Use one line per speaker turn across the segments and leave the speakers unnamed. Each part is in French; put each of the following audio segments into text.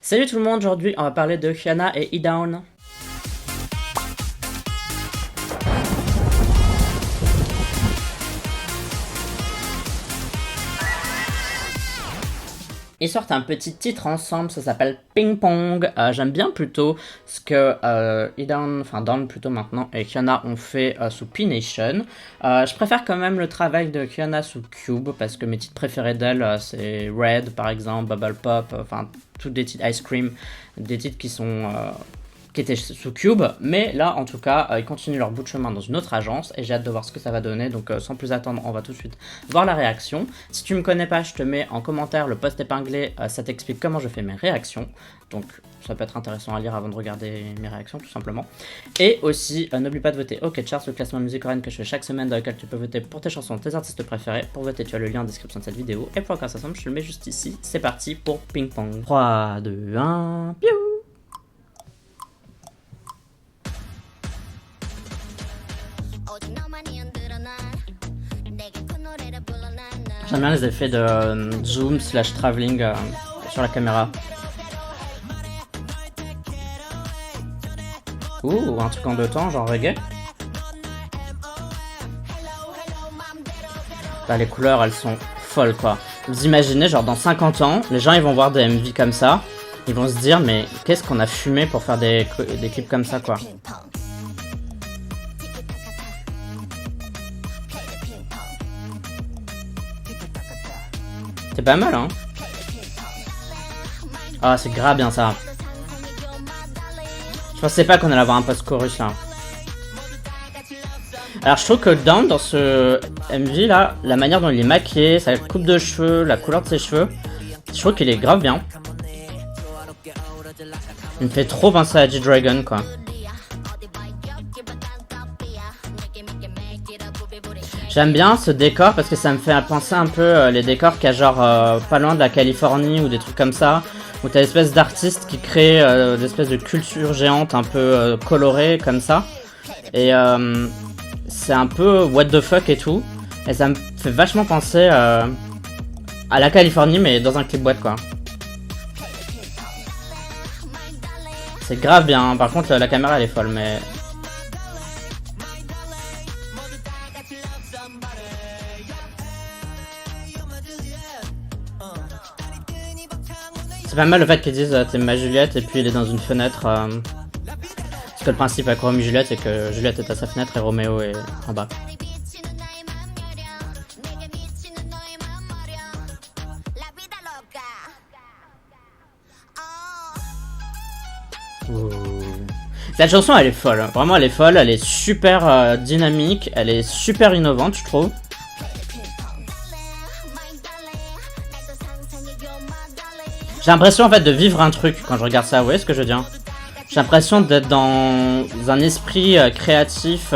Salut tout le monde, aujourd'hui on va parler de Hyuna et E-Down. Ils sortent un petit titre ensemble, ça s'appelle Ping Pong. J'aime bien plutôt ce que E-Down, enfin Down plutôt maintenant, et Hyuna ont fait sous P-Nation. Je préfère quand même le travail de Hyuna sous Cube, parce que mes titres préférés d'elle, c'est Red par exemple, Bubble Pop, enfin tous des titres Ice Cream, des titres qui étaient sous Cube, mais là en tout cas ils continuent leur bout de chemin dans une autre agence et j'ai hâte de voir ce que ça va donner, donc sans plus attendre on va tout de suite voir la réaction. Si tu me connais pas, je te mets en commentaire le post épinglé, ça t'explique comment je fais mes réactions, donc ça peut être intéressant à lire avant de regarder mes réactions tout simplement. Et aussi n'oublie pas de voter OK Charts, le classement de musique coréenne que je fais chaque semaine dans lequel tu peux voter pour tes chansons, tes artistes préférés. Pour voter tu as le lien en description de cette vidéo et pour encore ensemble je te le mets juste ici. C'est parti pour Ping Pong. 3, 2, 1, piou. J'aime bien les effets de zoom slash travelling sur la caméra. Ouh, un truc en deux temps, genre reggae. Là, les couleurs, elles sont folles, quoi. Vous imaginez, genre dans 50 ans, les gens, ils vont voir des MV comme ça. Ils vont se dire, mais qu'est-ce qu'on a fumé pour faire des clips comme ça, quoi. C'est pas mal, hein. Ah, c'est grave bien, ça. Je pensais pas qu'on allait avoir un post-chorus, là. Alors, je trouve que Down, dans ce MV, là, la manière dont il est maquillé, sa coupe de cheveux, la couleur de ses cheveux, je trouve qu'il est grave bien. Il me fait trop penser à G-Dragon, quoi. J'aime bien ce décor parce que ça me fait penser un peu les décors qu'il y a genre pas loin de la Californie ou des trucs comme ça, où t'as l'espèce d'artistes qui créent des espèces de culture géante un peu colorée comme ça. Et c'est un peu what the fuck et tout. Et ça me fait vachement penser à la Californie mais dans un clip boîte, quoi. C'est grave bien, par contre la caméra elle est folle mais... C'est pas mal le fait qu'ils disent t'es ma Juliette et puis il est dans une fenêtre. Parce que le principe avec Roméo et Juliette c'est que Juliette est à sa fenêtre et Roméo est en bas. Ouh. Cette chanson elle est folle, vraiment elle est folle, elle est super dynamique, elle est super innovante je trouve. J'ai l'impression en fait de vivre un truc quand je regarde ça, vous voyez ce que je veux dire? J'ai l'impression d'être dans un esprit créatif,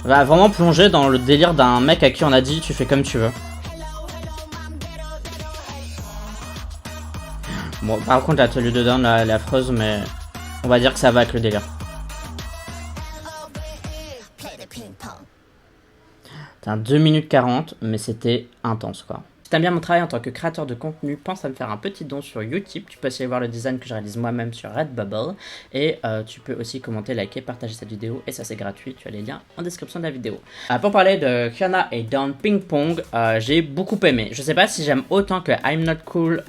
vraiment plongé dans le délire d'un mec à qui on a dit tu fais comme tu veux. Bon, par contre la tenue de Down là, elle est affreuse mais on va dire que ça va avec le délire. C'était un 2 minutes 40 mais c'était intense quoi. Si t'aimes bien mon travail en tant que créateur de contenu, pense à me faire un petit don sur YouTube. Tu peux aussi aller voir le design que je réalise moi-même sur Redbubble. Et tu peux aussi commenter, liker, partager cette vidéo. Et ça c'est gratuit, tu as les liens en description de la vidéo. Pour parler de Hyuna et Down Ping Pong, j'ai beaucoup aimé. Je sais pas si j'aime autant que I'm Not Cool,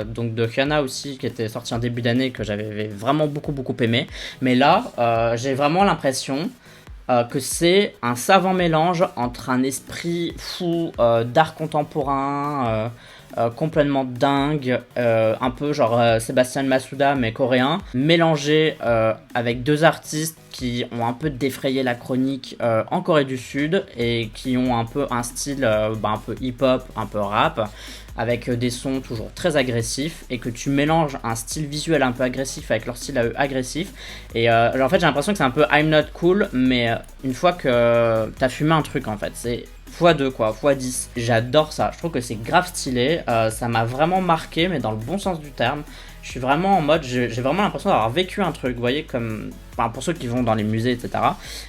donc de Hyuna aussi, qui était sorti en début d'année, que j'avais vraiment beaucoup aimé. Mais là, j'ai vraiment l'impression... que c'est un savant mélange entre un esprit fou d'art contemporain, complètement dingue, un peu genre Sébastien Masuda mais coréen, mélangé avec deux artistes qui ont un peu défrayé la chronique en Corée du Sud et qui ont un peu un style un peu hip-hop, un peu rap, avec des sons toujours très agressifs et que tu mélanges un style visuel un peu agressif avec leur style à eux agressif. Et alors en fait j'ai l'impression que c'est un peu I'm Not Cool mais une fois que t'as fumé un truc en fait, c'est x2 quoi, x10. J'adore ça, je trouve que c'est grave stylé, ça m'a vraiment marqué mais dans le bon sens du terme. Je suis vraiment en mode, j'ai vraiment l'impression d'avoir vécu un truc, vous voyez, comme, enfin, pour ceux qui vont dans les musées, etc.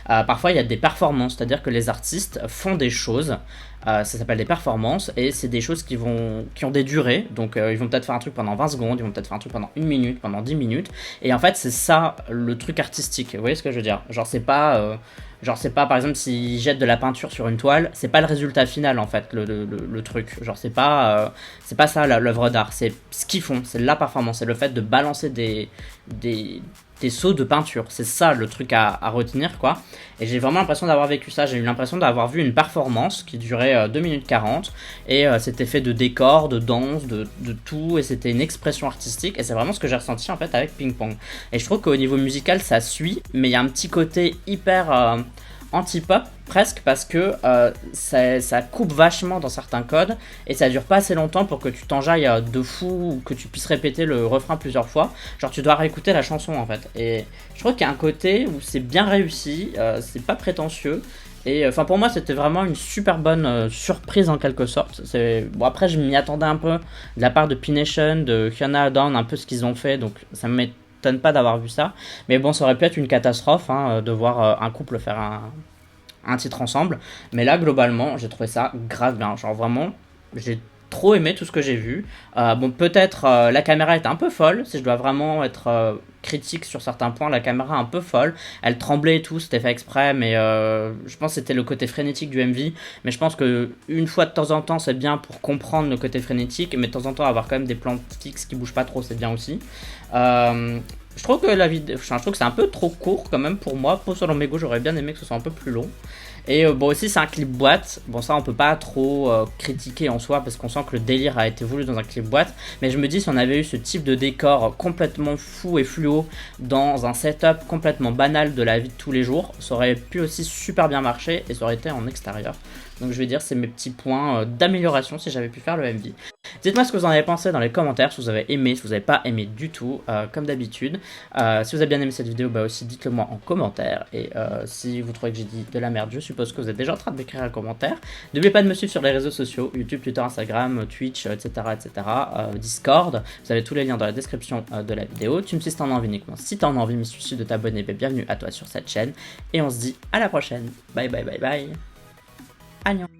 Parfois il y a des performances, c'est-à-dire que les artistes font des choses Ça s'appelle des performances et c'est des choses qui ont des durées. Donc ils vont peut-être faire un truc pendant 20 secondes, ils vont peut-être faire un truc pendant 1 minute, pendant 10 minutes. Et en fait, c'est ça le truc artistique. Vous voyez ce que je veux dire? Genre c'est pas par exemple s'ils jettent de la peinture sur une toile, c'est pas le résultat final en fait le truc. Genre c'est pas ça l'œuvre d'art, c'est ce qu'ils font, c'est la performance, c'est le fait de balancer des seaux de peinture. C'est ça le truc à retenir quoi. Et j'ai vraiment l'impression d'avoir vécu ça, j'ai eu l'impression d'avoir vu une performance qui durait 2 minutes 40 et c'était fait de décors, de danse, de tout et c'était une expression artistique et c'est vraiment ce que j'ai ressenti en fait avec Ping Pong. Et je trouve qu'au niveau musical ça suit, mais il y a un petit côté hyper anti-pop presque parce que ça coupe vachement dans certains codes et ça dure pas assez longtemps pour que tu t'enjailles de fou ou que tu puisses répéter le refrain plusieurs fois. Genre tu dois réécouter la chanson en fait. Et je trouve qu'il y a un côté où c'est bien réussi, c'est pas prétentieux. Et enfin pour moi c'était vraiment une super bonne surprise en quelque sorte. Bon après je m'y attendais un peu de la part de P-Nation, de Fiona Down, un peu ce qu'ils ont fait donc ça m'étonne pas d'avoir vu ça. Mais bon ça aurait pu être une catastrophe de voir un couple faire un titre ensemble. Mais là, globalement, j'ai trouvé ça grave bien. Genre vraiment, j'ai trop aimé tout ce que j'ai vu. Bon, peut-être la caméra est un peu folle. Si je dois vraiment être critique sur certains points, la caméra est un peu folle. Elle tremblait et tout, c'était fait exprès. Mais je pense que c'était le côté frénétique du MV. Mais je pense que une fois de temps en temps, c'est bien pour comprendre le côté frénétique. Mais de temps en temps, avoir quand même des plans fixes qui bougent pas trop, c'est bien aussi. Je trouve que la vidéo, je trouve que c'est un peu trop court quand même pour moi. Pour selon mes goûts, j'aurais bien aimé que ce soit un peu plus long. Et bon aussi c'est un clip boîte. Bon ça on peut pas trop critiquer en soi parce qu'on sent que le délire a été voulu dans un clip boîte. Mais je me dis si on avait eu ce type de décor complètement fou et fluo dans un setup complètement banal de la vie de tous les jours, ça aurait pu aussi super bien marcher et ça aurait été en extérieur. Donc je vais dire c'est mes petits points d'amélioration si j'avais pu faire le MV. Dites-moi ce que vous en avez pensé dans les commentaires, si vous avez aimé, si vous n'avez pas aimé du tout, comme d'habitude. Si vous avez bien aimé cette vidéo, bah aussi dites-le moi en commentaire. Et si vous trouvez que j'ai dit de la merde, je suppose que vous êtes déjà en train de m'écrire un commentaire. N'oubliez pas de me suivre sur les réseaux sociaux, YouTube, Twitter, Instagram, Twitch, etc. Discord. Vous avez tous les liens dans la description de la vidéo. Tu me suis si t'en as envie uniquement. Si t'en as envie, mais si de t'abonner, bienvenue à toi sur cette chaîne. Et on se dit à la prochaine. Bye bye bye bye. Annyeong.